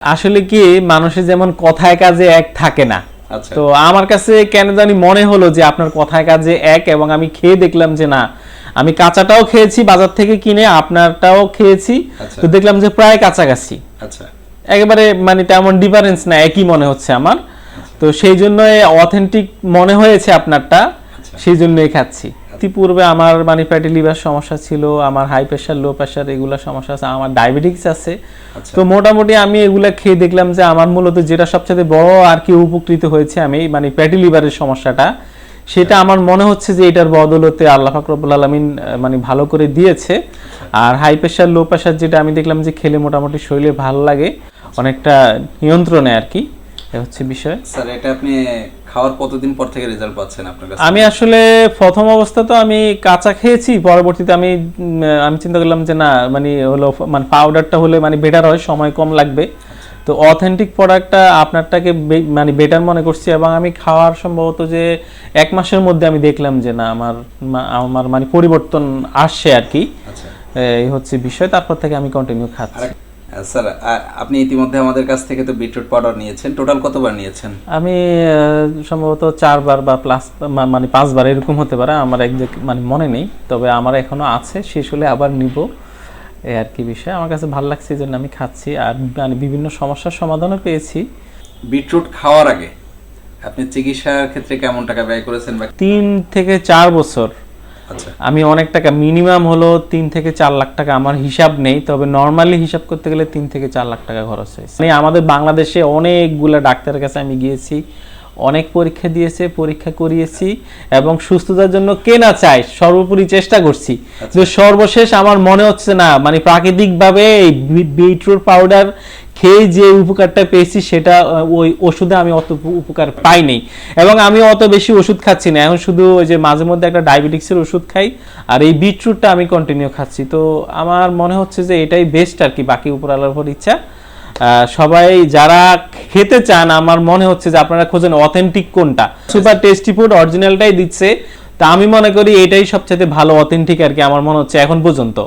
আসলে কি মানুষের যেমন কথায় কাজে এক থাকে না। আচ্ছা। তো আমার কাছে কেন জানি মনে হলো যে আপনার কথায় কাজে এক, এবং আমি খেয়ে দেখলাম যে না, আমি কাঁচাটাও খেয়েছি বাজার থেকে কিনে, আপনারটাও খেয়েছি। আচ্ছা। তো দেখলাম যে প্রায় কাছাকাছি, আচ্ছা একেবারে মানে তেমন ডিফারেন্স না, একই মনে হচ্ছে আমার। তো সেই জন্য অথেন্টিক মনে হয়েছে আপনারটা, আচ্ছা। সেই জন্যই খাচ্ছি। ইতিপূর্বে আমার মানে ফ্যাটি লিভার সমস্যা ছিল, আমার হাই প্রেশার লো প্রেশার এগুলা সমস্যা আছে, আমার ডায়াবেটিস আছে। আচ্ছা। তো মোটামুটি আমি এগুলা খেয়ে দেখলাম যে আমার মূলত যেটা সবচেয়ে বড় আর কি উপকৃত হয়েছে আমি মানে ফ্যাটি লিভারের সমস্যাটা, সেটা আমার মনে হচ্ছে যে এটার বদৌলতে আল্লাহ পাক রব্বুল আলামিন মানে ভালো করে দিয়েছে। আর হাই প্রেশার লো প্রেশার যেটা আমি দেখলাম যে খেলে মোটামুটি শরীরে ভালো লাগে, অনেকটা নিয়ন্ত্রণে আর কি, এ হচ্ছে বিষয়। স্যার এটা আপনি খাওয়ার কতদিন পর থেকে রেজাল্ট পাচ্ছেন আপনার কাছে? আমি আসলে প্রথম অবস্থা তো আমি কাঁচা খেয়েছি, পরবর্তীতে আমি চিন্তা করলাম যে না মানে হলো মানে পাউডারটা হলে মানে বেটার হয়, সময় কম লাগবে। তো অথেন্টিক প্রোডাক্টটা আপনারটাকে মানে বেটার মনে করছি, এবং আমি খাওয়ার সম্ভবত যে 1 মাসের মধ্যে আমি দেখলাম যে না আমার মানে পরিবর্তন আসছে আর কি। আচ্ছা। এই হচ্ছে বিষয়, তারপর থেকে আমি কন্টিনিউ খাচ্ছি। স্যার আপনি ইতিমধ্যে আমাদের কাছ থেকে তো বিটরুট পাউডার নিয়েছেন, টোটাল কতবার নিয়েছেন? আমি সম্ভবত 4 বার বা প্লাস মানে 5 বার এরকম হতে পারে, আমার একজ্যাক্ট মানে মনে নেই, তবে আমার এখনো আছে, শেষ হলে আবার নিব, এই আর কি বিষয়। আমার কাছে ভালো লাগছে এই জন্য আমি খাচ্ছি, আর মানে বিভিন্ন সমস্যার সমাধানও পেয়েছি। বিটরুট খাওয়ার আগে আপনি চিকিৎসার ক্ষেত্রে কেমন টাকা ব্যয় করেছেন? 3 থেকে 4 বছর আচ্ছা। আমি অনেক টাকা, মিনিমাম হলো 3 থেকে 4 লাখ টাকা, আমার হিসাব নেই, তবে নর্মালি হিসাব করতে গেলে 3 থেকে 4 লাখ টাকা খরচ হয়েছে। মানে আমাদের বাংলাদেশে অনেকগুলা ডাক্তারের কাছে আমি গিয়েছি, অনেক পরীক্ষা দিয়েছে, পরীক্ষা করিয়েছি, এবং সুস্থতার জন্য কে না চায়, সর্বোপরি চেষ্টা করছি। যে সর্বশেষ আমার মনে হচ্ছে না মানে প্রাকৃতিকভাবে এই বিটরুট পাউডার খেয়ে যে উপকারটা পেয়েছি সেটা ওই ওষুধে আমি অত উপকার পাইনি, এবং আমি অত বেশি ওষুধ খাচ্ছি না এখন, শুধু ওই যে মাঝে মধ্যে একটা ডায়াবেটিক্সের ওষুধ খাই, আর এই বিটরুটটা আমি কন্টিনিউ খাচ্ছি। তো আমার মনে হচ্ছে যে এটাই বেস্ট আর কি, বাকি উপরওয়ালার উপর ইচ্ছা। সবাই যারা খেতে চান, আমার মনে হচ্ছে যে আপনারা খোঁজেন অথেন্টিক কোনটা, সুপার টেস্টি ফুড অরিজিনালটাই দিচ্ছে, তা আমি মনে করি এটাই সবচেয়ে ভালো অথেন্টিক আর কি, আমার মনে হচ্ছে এখন পর্যন্ত।